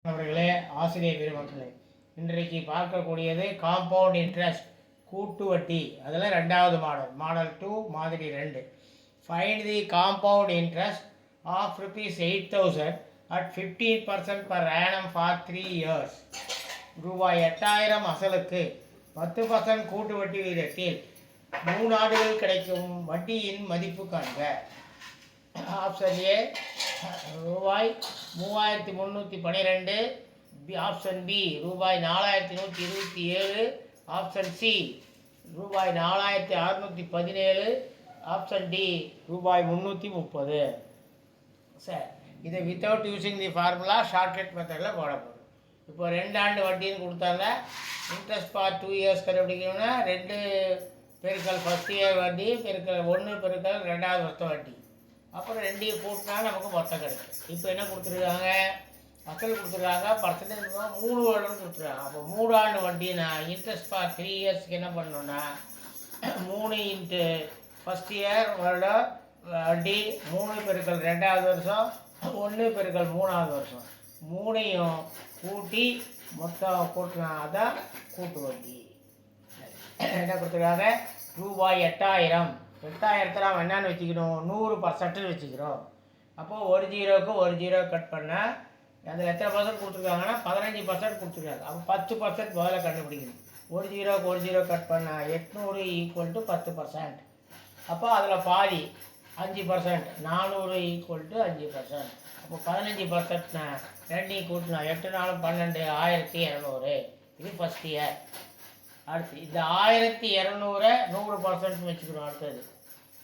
அவர்களே, ஆசிரியர் பெருமக்களே, இன்றைக்கு பார்க்கக்கூடியது காம்பவுண்ட் இன்ட்ரெஸ்ட், கூட்டு வட்டி. அதில் ரெண்டாவது மாடல் 2 மாதிரி 2. Find the compound interest of ₹8,000 at 15% per annum for 3 years. ரூபாய் 8,000 அசலுக்கு 10% கூட்டு வட்டி வீதத்தில் 3 ஆண்டுகள் கிடைக்கும் வட்டியின் மதிப்பு காண்க. ஆப்ஷன் ஏ ரூபாய் 3,312, ஆப்ஷன் பி ரூபாய் 4,127, ஆப்ஷன் சி ரூபாய் 4,617, ஆப்ஷன் டி ரூபாய் 330. சார், இதை வித்தவுட் யூஸிங் தி ஃபார்முலா ஷார்ட்கட் மெத்தடில் போட போகிறோம். இப்போ 2 ஆண்டு வட்டின்னு கொடுத்தாங்க. இன்ட்ரெஸ்ட் ஃபார் 2 இயர்ஸ் கண்டுபிடிக்கணும்னா 2 பெருக்கல் ஃபஸ்ட் இயர் வட்டி பெருக்கல் 1 பெருக்கல் 2வது வருஷம் வட்டி, அப்புறம் 2 கூட்டினா நமக்கு மொத்தம் கிடைக்கும். இப்போ என்ன கொடுத்துருக்காங்க? அசல் கொடுத்துருக்காங்க, பர்சன்டேஜ் 3 வருடம் கொடுத்துருக்காங்க. அப்போ 3 ஆண்டு வட்டி நான் இன்ட்ரெஸ்ட் ஃபார் 3 இயர்ஸ்க்கு என்ன பண்ணணுன்னா 3 இன்ட்டு ஃபஸ்ட் இயர் வருடம் வட்டி 3 பெருக்கல் 2வது வருஷம் 1 பெருக்கல் 3வது வருஷம் 3ஐயும் கூட்டி மொத்தம் கூட்டினா அதான் கூட்டு வட்டி. என்ன கொடுத்துருக்காங்க? ரூபாய் 8,000. 8,000 நாம் என்னன்னு வச்சுக்கணும்? 100% வச்சுக்கிறோம். அப்போது 1 ஜீரோவுக்கு 1 ஜீரோ கட் பண்ணால் அதில் எத்தனை பர்சன்ட் கொடுத்துருக்காங்கன்னா 15% கொடுத்துருக்காங்க. அப்போ 10% முதல்ல கண்டுபிடிக்கணும். 1 ஜீரோவுக்கு 1 ஜீரோ கட் பண்ணால் 800 = 10%. அப்போ அதில் பாதி 5%, 400 = 5%. அப்போ 15%னா 2 கூட்டினா 8 4 12, 1,200. இது ஃபஸ்ட் இயர். அடுத்து இந்த 1,200 100% வச்சுக்கணும். அடுத்தது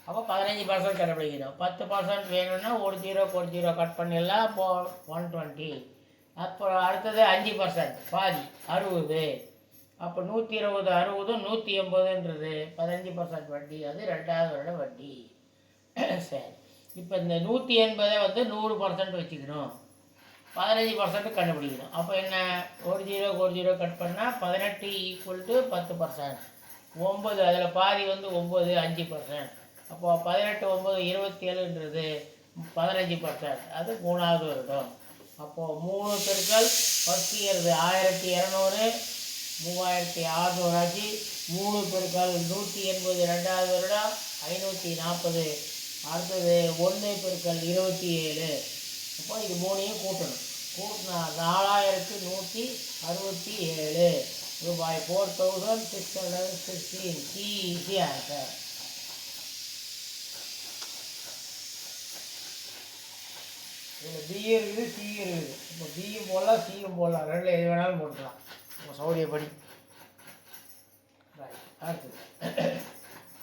அப்போ 15% கண்டுபிடிக்கணும். 10% வேணும்னா 1 ஜீரோக்கு 1 ஜீரோ கட் பண்ணிடலாம். அப்போ 120. அப்போ அடுத்தது 5% பாதி 60. அப்போ 120 60 180ன்றது 15% வட்டி. அது 2வது வருட வட்டி. சரி, இப்போ இந்த 180 வந்து 100% வச்சுக்கணும். 15% கண்டுபிடிக்கணும். அப்போ என்ன? 1 ஜீரோக்கு 1 ஜீரோ கட் பண்ணால் 18 = 10%. 9 அதில் பாதி வந்து 9 5%. அப்போது 18 9 27ன்றது 15%. அது 3வது வருடம். அப்போது 3 பெருக்கல் ஃபஸ்ட் இயர் 1,200 3,600 ஆச்சு. 3 பெருக்கல் 180 2வது வருடம் 540. அடுத்தது 1 பெருக்கல் 27. அப்போ இது 3ஐயும் கூட்டணும். கூட்டினா 4,167 ரூபாய் 4,616. Easy answer. இதில் பி இருக்குது சி இருக்குது. இப்போ பியும் போடலாம் சியும் போடலாம். 2ல் எது வேணாலும் போட்டுக்கலாம் உங்கள் சௌரியப்படி. அடுத்தது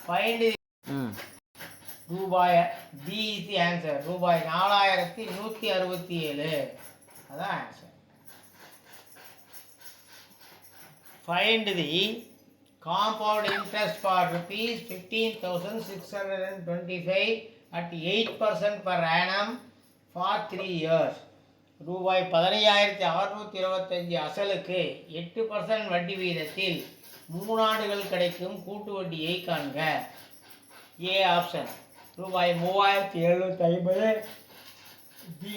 ஃபைண்ட் ரூபாய் பி இஸ் தி ஆன்சர். ரூபாய் 4,167 அதான் answer. Find the compound interest for ₹15,625 at 8% per annum for 3 years. ரூபாய் 15,625 அசலுக்கு 8% வட்டி வீதத்தில் 3 ஆண்டுகள் கிடைக்கும் கூட்டு வட்டியை காண்க. ஏ ஆப்ஷன் ரூபாய் 3,750, பி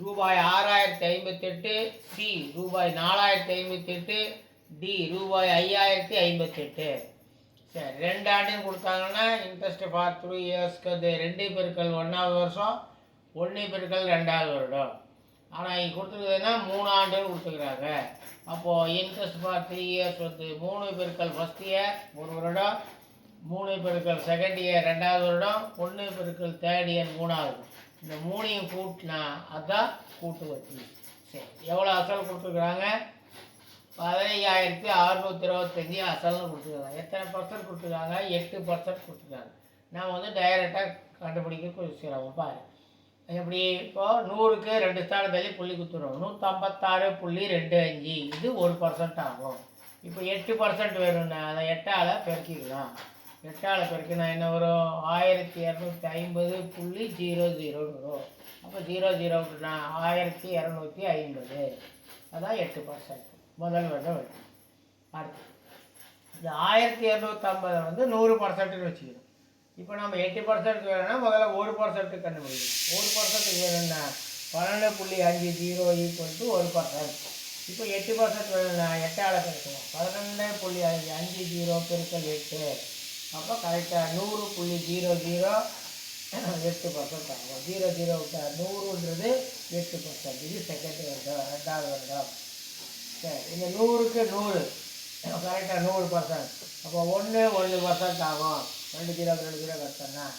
ரூபாய் 6,058, சி ரூபாய் 4,058, டி ரூபாய் 5,058. சரி, 2 ஆண்டுன்னு கொடுத்தாங்கன்னா இன்ட்ரெஸ்ட் ஃபார் 3 இயர்ஸ்க்கு அது 2 பெருக்கல் 1வது வருஷம் 1 பெருக்கல் 2வது வருடம். ஆனால் இங்கே கொடுத்துருக்குதுன்னா 3 ஆண்டுன்னு கொடுத்துருக்குறாங்க. அப்போது இன்ட்ரெஸ்ட் ஃபார் 3 இயர்ஸ் வந்து 3 பெருக்கல் ஃபஸ்ட் இயர் 1 வருடம், 3 பெருக்கல் செகண்ட் இயர் 2வது வருடம், 1 பெருக்கல் தேர்ட் இயர் 3வது. இந்த 3ஐயும் கூட்டினா அதுதான் கூட்டு வட்டி. சரி, எவ்வளோ அசல் கொடுத்துருக்குறாங்க? 15,625 அசல்னு கொடுத்துருக்காங்க. எத்தனை பர்சன்ட் கொடுத்துருக்காங்க? 8% கொடுத்துருக்காங்க. நான் வந்து டைரெக்டாக கண்டுபிடிக்க கொஞ்சம் சிரமம் பாரு. எப்படி? இப்போது 100க்கு 2 ஸ்தானம் தள்ளி புள்ளி குத்துறோம். 156.25 இது 1% ஆகும். இப்போ 8% வேணும்னா அதை 8ஆல் பெருக்கிக்கலாம். 8ஆல் பெருக்கினா என்ன வரும்? 1,250.00 வரும். அப்போ 00 விட்டுனா 1,250. அதான் 8% முதல் வருடம் வட்டி. அடுத்து இந்த 1,250 வந்து 100% வச்சுக்கணும். இப்போ நம்ம 8% வேணும்னா முதல்ல 1% கண்டுபிடிக்கணும். 1% வேணும்னா 12.50 ஈக்குவல் டு 1%. இப்போ 8% வேணும்னா 8ஆல் பெருக்கணும். 12.50 பெருக்கல் 8. அப்போ கரெக்டாக 100.00 8% ஆகும். 00 100ன்றது 8%. இது செகண்ட் வருடம், ரெண்டாவது வருடம். சரி, இந்த 100க்கு 100 கரெக்டாக 100%. அப்போ 1% ஆகும். 2 0 கட் பண்ணால்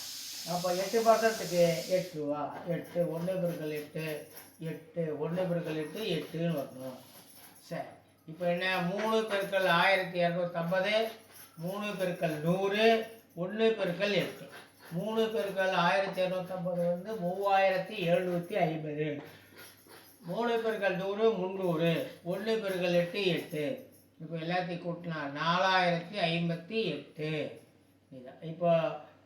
அப்போ 8%க்கு 8 ரூபா. 8 1 பெருக்கல் 8 8 1 பெருக்கல் 8 8ன்னு வரணும். சரி, இப்போ என்ன 3 பெருக்கல் 1250 3 பெருக்கல் 100 1 பெருக்கல் 8 3 பெருக்கல் 1250 வந்து 3750. 3 பெருக்கல் 100 300 1 பெருக்கல் 8 8. இப்போ எல்லாத்தையும் கூட்டினா 4058. இதுதான் இப்போ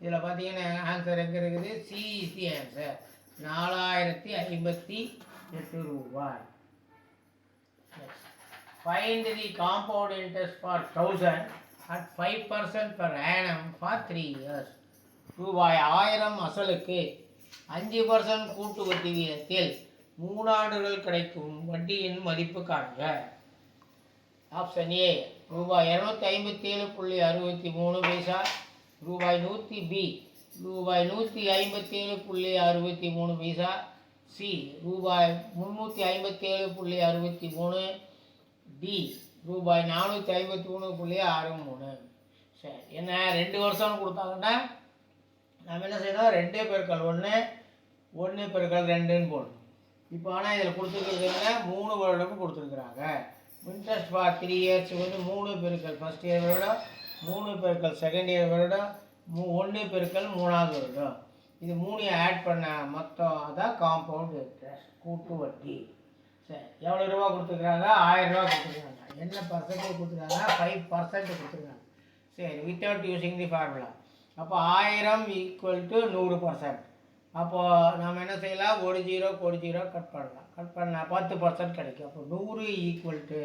இதில் பார்த்தீங்கன்னா ஆன்சர் எங்கே இருக்குது? C is the answer. 4058 ரூபாய். Find the compound interest for 1000 at 5% per annum for 3 years. ரூபாய் 1000 அசலுக்கு 5% கூட்டு வட்டி வீதத்தில் 3 ஆண்டுகள் கிடைக்கும் வட்டியின் மதிப்பு காண்க. ஆப்ஷன் ஏ ரூபாய் 257.63 பைசா, ரூபாய் 100 பி ரூபாய் 157.63 பைசா, சி ரூபாய் 357.63, டி ரூபாய் 453.63. சரி, என்ன 2 வருஷம்னு கொடுத்தாங்கன்னா நம்ம என்ன செய்யணும்? 2 பெருக்கல் 1 1 பெருக்கல் 2ன்னு போடணும். இப்போ ஆனால் இதில் கொடுத்துருக்கிறது என்ன? 3 வருடமும் கொடுத்துருக்குறாங்க. இன்ட்ரெஸ்ட் ஃபார் 3 இயர்ஸ் வந்து 3 பெருக்கல் ஃபஸ்ட் இயர் வருடம், 3 பெருக்கல் செகண்ட் இயர் வருடம், 1 பெருக்கல் 3ஆவது வருடம். இது 3 ஆட் பண்ண மொத்தம் அதான் காம்பவுண்ட் இன்ட்ரெஸ்ட், கூட்டு வட்டி. சரி, எவ்வளோ ரூபா கொடுத்துருக்குறாங்க? 1000 ரூபா கொடுத்துருக்காங்க. என்ன பர்சன்டேஜ் கொடுத்துருக்காங்க? 5% கொடுத்துருக்காங்க. சரி, வித்தவுட் யூஸிங் தி ஃபார்முலா. அப்போ 1000 ஈக்குவல் டு 100%. அப்போது நம்ம என்ன செய்யலாம்? 1 0 கட் பண்ணலாம். கட் பண்ணால் 10% கிடைக்கும். அப்போ 100 ஈக்குவல் டு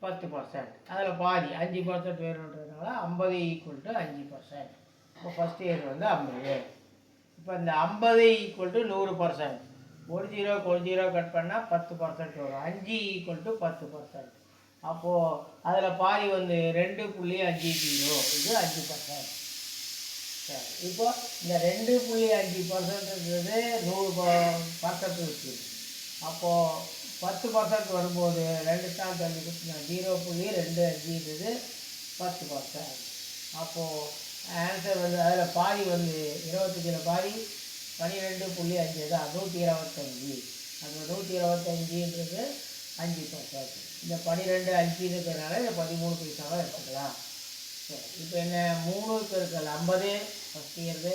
10%. அதில் பாதி 5% வேணுன்றதுனால 50 ஈக்குவல் டு 5%. இப்போ ஃபஸ்ட் இயர் வந்து 50. இப்போ இந்த 50 ஈக்குவல் டு 100%. 1 0 கட் பண்ணால் 10% வரும். 5 ஈக்குவல் டு 10%. அப்போது அதில் பாதி வந்து 2.50. இது 5%. சரி, இப்போ இந்த 2.5%ன்றது 100% இருக்குது. அப்போது 10% வரும்போது 2 தான் தள்ளி கொடுத்துனா 0.25ன்றது 10%. அப்போது ஆன்சர் வந்து அதில் பாதி வந்து 25 பாதி 12.5 தான் 125. அந்த 125ன்றது 5%. இந்த 12 5 இருக்கிறதுனால இந்த 13 பைசாவாக எடுத்துக்கலாம். சரி, இப்போ என்ன 3 பெருக்கல் 50 ஃபஸ்ட் இயர்து,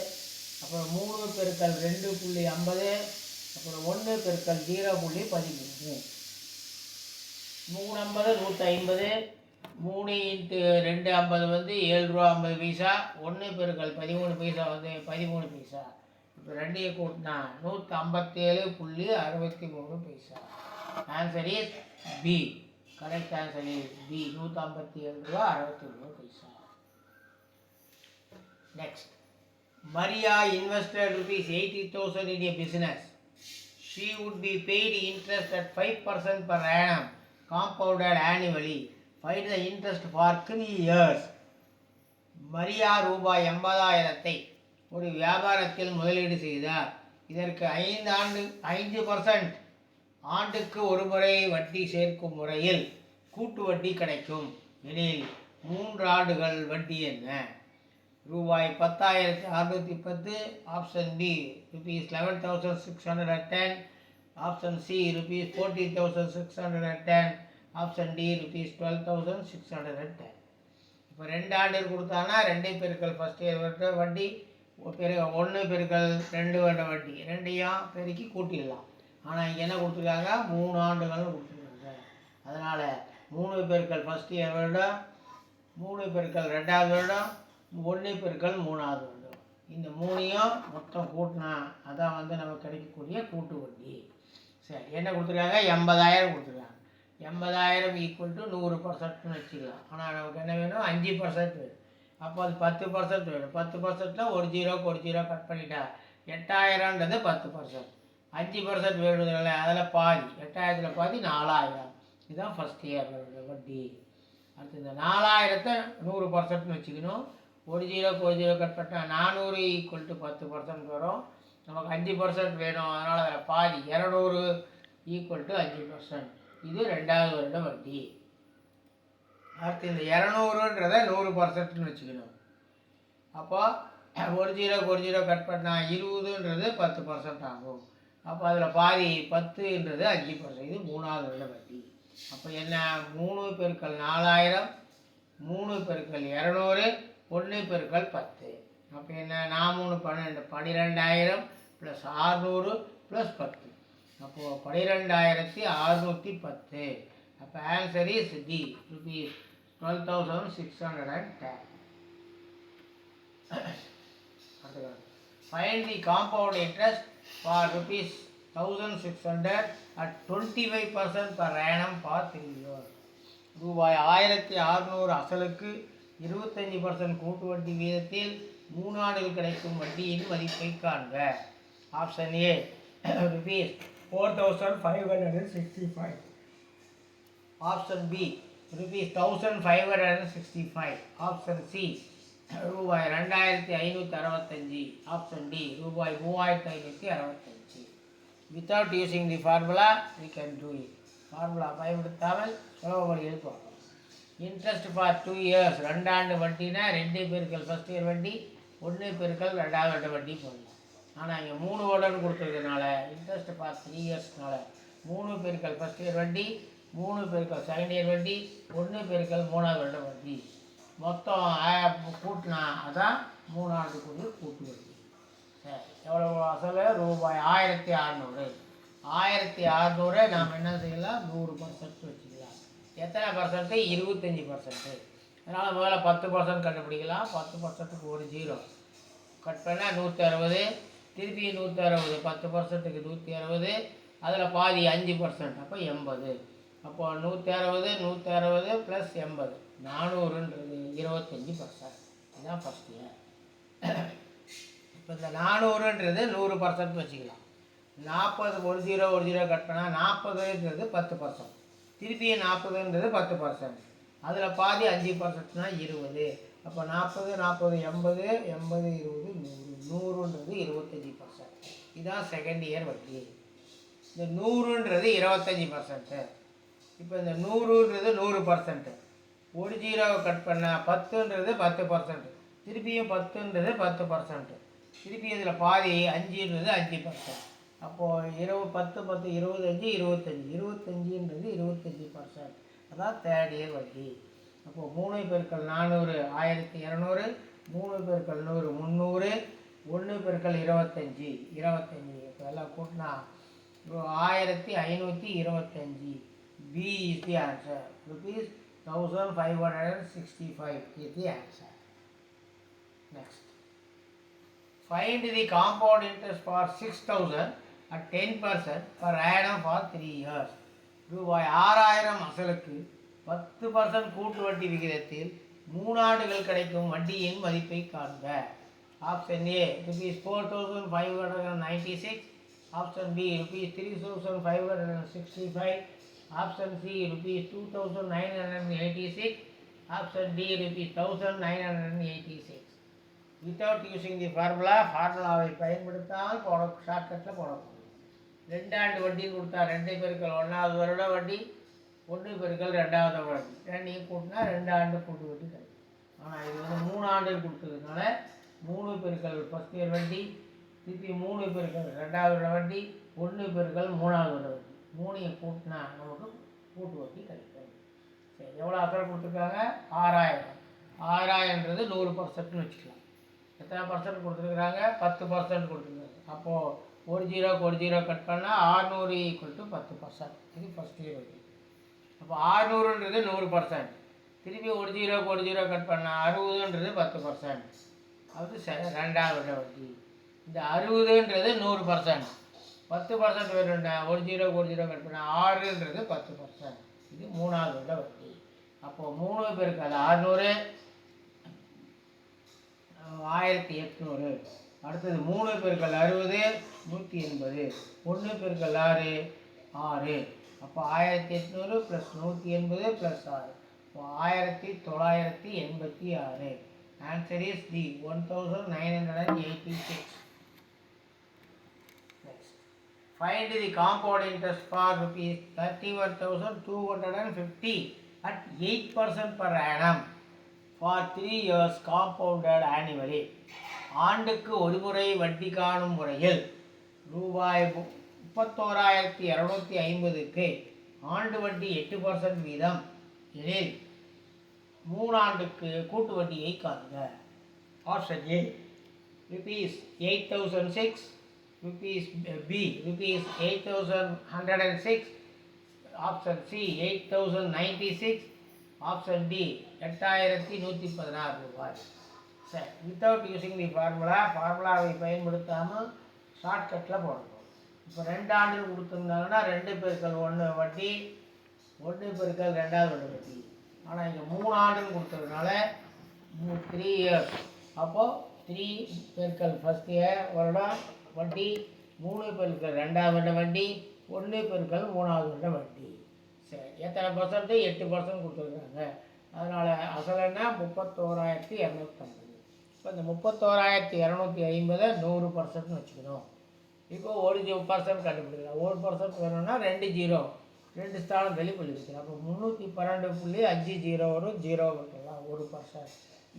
அப்புறம் 3 பெருக்கல் 2.50, அப்புறம் 1 பெருக்கல் 0.13. 350 150, 3 × 250 வந்து 7 ரூபா 50 பைசா, 1 பெருக்கல் 13 பைசா வந்து 13 பைசா. இப்போ ரெண்டையும் கூட்டினா 157.63 paisa. Answer is B. Correct answer is B. 157 ரூபா 63 பைசா. Next, Maria invested ₹80,000 in a business. She would be paid interest at 5% per annum, compounded annually. Find the interest for 3 years. Maria ரூபாய் 80,000 ஒரு வியாபாரத்தில் முதலீடு செய்தார். இதற்கு 5% ஆண்டுக்கு ஒரு முறை வட்டி சேர்க்கும் முறையில் கூட்டு வட்டி கிடைக்கும் எனில் 3 ஆண்டுகள் வட்டி என்ன? ரூபாய் 10,610. Option B rupees 11,610. Option C rupees 40,610. Option D rupees 12,610. இப்போ 2 ஆண்டு கொடுத்தானா 2 பெருக்கல் ஃபஸ்ட் இயர் வருட வட்டி, 1 பெருக்கல் 2 வருட வட்டி, ரெண்டையும் பெருக்கி கூட்டிடலாம். ஆனால் இங்கே என்ன கொடுத்துருக்காங்க? 3 ஆண்டுகள்னு கொடுத்துருக்காங்க. அதனால் 3 பெருக்கல் ஃபஸ்ட் இயர் வருடம், 3 பெருக்கல் 2ஆவது வருடம், 1 பெருக்கல் 3ஆவது வருடம். இந்த 3ஐயும் மொத்தம் கூட்டினா அதான் வந்து நமக்கு கிடைக்கக்கூடிய கூட்டு வட்டி. சரி, என்ன கொடுத்துருக்காங்க? 80,000 கொடுத்துருக்காங்க. 80,000 ஈக்குவல் டு 100%ன்னு வச்சுக்கலாம். ஆனால் நமக்கு என்ன வேணும்? 5% வேணும். அப்போ அது 10% வேணும். 10%ல் 1 0 கட் பண்ணிட்டா 8,000ன்றது 10%. 5% வேணுங்கிறல அதில் பாதி 8000 பாதி 4000. இதுதான் ஃபஸ்ட் இயர் வட்டி. அடுத்து இந்த 4000த்தை 100%ன்னு வச்சுக்கணும். ஒரு ஜீரோ கட் பண்ணால் 400 = 10% வரும். நமக்கு 5% வேணும், அதனால் அதில் பாதி 200 = 5%. இது 2வது வருட வட்டி. அடுத்து இந்த 200ன்றதை 100%ன்னு வச்சுக்கணும். அப்போ ஒரு ஜீரோ கட் பண்ணால் 20ன்றது 10% ஆகும். அப்போ அதில் பாதி 10ன்றது 5%. இது 3வது வருட வட்டி. அப்போ என்ன, 3 × 4000 3 × 200 1 × 10. அப்போ என்ன, 4 3 12 + 600 + 10. அப்போது 12610. அப்போ answer is D, ₹12,610. Find the compound interest for ₹1,600 at 25% per annum for 3 years. ரூபாய் 1600 அசலுக்கு 25% கூட்டு வட்டி வீதத்தில் 3 ஆண்டுகள் கிடைக்கும் வட்டியின் மதிப்பை காண்க. Option A ₹4,565. Option B ₹1,565. Option C ரூபாய் 2565. ஆப்ஷன் டி ரூபாய் 3565. Without using the formula we can do it. Formula பயன்படுத்தாமல் சுலபமாக எழுப்போம். இன்ட்ரெஸ்ட் ஃபார் 2 years, 2 ஆண்டு வட்டினா 2 பெருக்கல் ஃபஸ்ட் இயர் வட்டி 1 பெருக்கல் 2வது வருட வட்டி போடலாம். ஆனால் இங்கே 3 வருடம்னு கொடுத்துருக்கனால இன்ட்ரெஸ்ட் ஃபார் 3 yearsனால 3 பெருக்கல் ஃபஸ்ட் இயர் வட்டி 3 பெருக்கல் செகண்ட் இயர் வட்டி 1 பெருக்கல் 3வது வருட வட்டி மொத்தம் கூட்டினா அதான் 3 ஆண்டுக்குரிய கூட்டு வட்டி. சரி, எவ்வளோ அசல், ரூபாய் 1600. 1600 நாம் என்ன செய்யலாம், 100% வச்சுக்கலாம். எத்தனை பர்சன்ட்டு, 25%. அதனால் முதல்ல 10% கண்டுபிடிக்கலாம். 10%க்கு ஒரு ஜீரோ கட் பண்ணால் 160. திருப்பி 160 10%க்கு 160. அதில் பாதி 5%, அப்போ 80. அப்போது 160 + 80 400ன்றது 25%. இதுதான் ஃபஸ்ட் இயர். இப்போ இந்த 400ன்றது 100% வச்சுக்கலாம். 40 ஒரு ஜீரோ கட் பண்ணால் 40ன்றது 10%. திருப்பியும் 40ன்றது 10%. அதில் பாதி 5%னா 20. அப்போ 40 80 80 20 100ன்றது 25%. இதுதான் செகண்ட் இயர் வட்டி. இந்த 100ன்றது 25%. இப்போ இந்த 100ன்றது 100%. ஒரு ஜீரோவை கட் பண்ணால் 10ன்றது 10%. திருப்பியும் 10ன்றது 10%. திருப்பி இதில் பாதி 5ன்றது 5%. அப்போது 10 10 25 25ன்றது 25%. அதான் தேர்ட் இயர் வட்டி. அப்போது 3 × 400 1200, 3 × 100 300, 1 × 25 25. இப்போ எல்லாம் கூட்டினா 1525. B is the answer. ₹1,565 is the answer. Next. Find the compound interest for 6,000 at 10% per annum for 3 years. ரூபாய் 6000 அசலுக்கு 10% கூட்டு வட்டி விகிதத்தில் 3 ஆண்டுகள் கிடைக்கும் வட்டியின் மதிப்பை காண்க. Option A ₹4,596. Option B ₹3,565. Option C ₹2,986. Option D ₹1,986. Without using the ஃபார்முலாவை பயன்படுத்தாமல் ஷார்ட்கட்டில் போடணும். 2 ஆண்டு வட்டின்னு கொடுத்தா 2 பெருக்கல் 1வது வருட வட்டி 1 பெருக்கல் 2வது வட்டி 2 கூட்டினா 2 ஆண்டு கூட்டு வட்டி கிடைக்கும். ஆனால் இது 3 ஆண்டு கொடுத்ததுனால 3 பெருக்கல் ஃபஸ்ட் இயர் வட்டி திருப்பி 3 பெருக்கல் 2வது வருட வட்டி 1 பெருக்கல் 3வது வருட வட்டி 3 கூட்டினா நமக்கு கூட்டு வட்டி கிடைக்கும். சரி, எவ்வளோ அசல் கொடுத்துருக்காங்க, 6000. 6000ன்றது 100%ன்னு வச்சுக்கலாம். எத்தனை பர்சன்ட் கொடுத்துருக்குறாங்க, 10% கொடுத்துருக்காங்க. அப்போது ஒரு ஜீரோ கட் பண்ணால் 600 = 10%. இது ஃபஸ்ட் இயர் வட்டி. அப்போ 600ன்றது 100%. திருப்பி ஒரு ஜீரோ கட் பண்ணால் 60ன்றது 10%. அது 2வது வருட வட்டி. இந்த 60ன்றது 100%. 10% வேணும்னா ஒரு ஜீரோ கட் பண்ணால் 6ன்றது 10%. இது 3வது வருட வட்டி. அப்போது 3 பெருக்கல் 600 1800. அடுத்தது 3 பெருக்கல் 60 180. 1 பெருக்கல் 6 6. அப்போ 1800 ப்ளஸ் 180 ப்ளஸ் 6. இப்போ 1986. Answer is D 1986. Find the compound interest for rupees 31,250 at 8% per annum for 3 years compounded annually. ஆண்டுக்கு ஒரு முறை வட்டி காணும் முறையில் ரூபாய் 31,250க்கு ஆண்டு வட்டி 8% வீதம் எனில் 3 ஆண்டுக்கு கூட்டு வட்டியை காண்க. Option A rupees 8,006, rupees B rupees 8,106, option C 8,096, option D 8,116 ரூபாய். சரி, வித்தவுட் யூஸிங் தி ஃபார்முலாவை பயன்படுத்தாமல் ஷார்ட்கட்டில் போடணும். இப்போ 2 ஆண்டு கொடுத்துருந்தாங்கன்னா 2 பெருக்கல் 1 வட்டி, 1 பெருக்கல் 2வது வட்டி. ஆனால் இங்கே 3 ஆண்டுன்னு கொடுத்ததுனால 3 இயர்ஸ். அப்போது 3 பெருக்கல் ஃபஸ்ட் இயர் வருடம் வட்டி, 3 பெருக்கல் 2வது வட்டி, 1 பெருக்கல் 3வது வட்டி. சரி, எத்தனை பர்சன்ட்? 8% கொடுத்துருக்காங்க. அதனால் அசல் என்ன? 31,250. இப்போ இந்த 31,250 100% வச்சுக்கணும். இப்போ 1% கண்டுபிடிக்கலாம். 1% வேணும்னா 2 ஜீரோ, 2 ஸ்தானம் வெளிப்பள்ளி வைக்கலாம். அப்போ 312.50 வரும். 0 விட்டுலாம் 1%.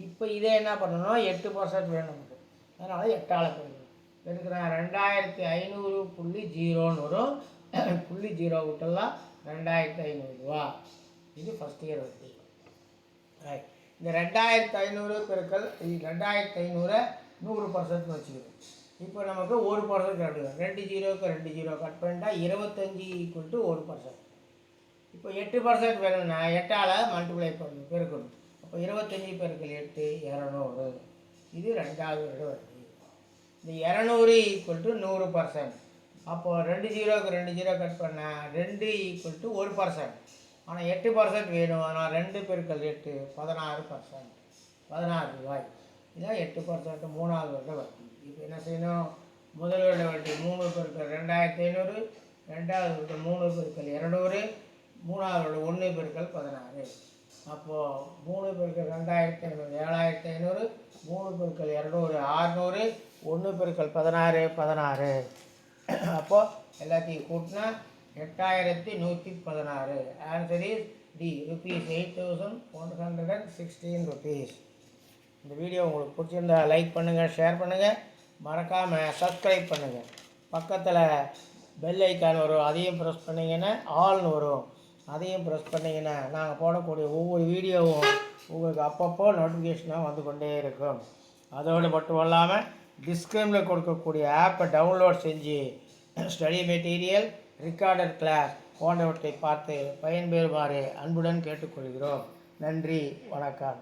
இப்போ இதே என்ன பண்ணணும்? 8% வேணும். அதனால் 8ஆல் பெருக்கிறேன். 2,500.0 வரும். 0 விட்டுலாம் 2,500 ரூபா. இது ஃபஸ்ட் இயர் வட்டி. ரைட். இந்த 2,500 பெருக்கல் 2,500 100% வச்சுக்கணும். இப்போ நமக்கு 1% கட்டுக்கணும். 2 ஜீரோக்கு 2 ஜீரோ கட் பண்ணிட்டா 25 = 1%. இப்போ 8% வேணும்னா 8ஆல் மல்டிப்ளை பண்ணணும், பெருக்கணும். அப்போ 25 பெருக்கல் 8 200. இது 2வது வருட வட்டி. இந்த 200 = 100%. அப்போது 2 ஜீரோக்கு 2 ஜீரோ கட் பண்ணால் 2 = 1%. ஆனால் 8% வேணும். ஆனால் 2 பெருக்கல் 8 16%. 16 ரூபாய். இதான் 8% 3வது வருட வட்டி. இப்போ என்ன செய்யணும்? முதல் வருட வட்டி 3 பெருக்கல் 2,500, 2வது வருட 3 பெருக்கல் 200, 3வது வருட 1 பெருக்கல் 16. அப்போது 3 பெருக்கல் 2,500 7,500, 3 பெருக்கல் 200 600, 1 பெருக்கல் 16 16. அப்போது எல்லாத்தையும் கூட்டினா 8,116. Answer is D rupees 8,116 rupees. இந்த வீடியோ உங்களுக்கு பிடிச்சிருந்தா லைக் பண்ணுங்கள், ஷேர் பண்ணுங்கள், மறக்காமல் சப்ஸ்கிரைப் பண்ணுங்கள். பக்கத்தில் பெல் ஐக்கான் வரும், அதையும் ப்ரெஸ் பண்ணிங்கன்னா ஆல்னு வரும், அதையும் ப்ரெஸ் பண்ணிங்கன்னா நாங்கள் போடக்கூடிய ஒவ்வொரு வீடியோவும் உங்களுக்கு அப்பப்போ நோட்டிஃபிகேஷனாக வந்து கொண்டே இருக்கும். அதோடு மட்டும் இல்லாமல் டிஸ்கிரிப்ஷனில் கொடுக்கக்கூடிய ஆப்பை டவுன்லோட் செஞ்சு ஸ்டடி மெட்டீரியல், ரெக்கார்டட் கிளாஸ் போன்றவற்றை பார்த்து பயன்பெறுமாறு அன்புடன் கேட்டுக்கொள்கிறோம். நன்றி, வணக்கம்.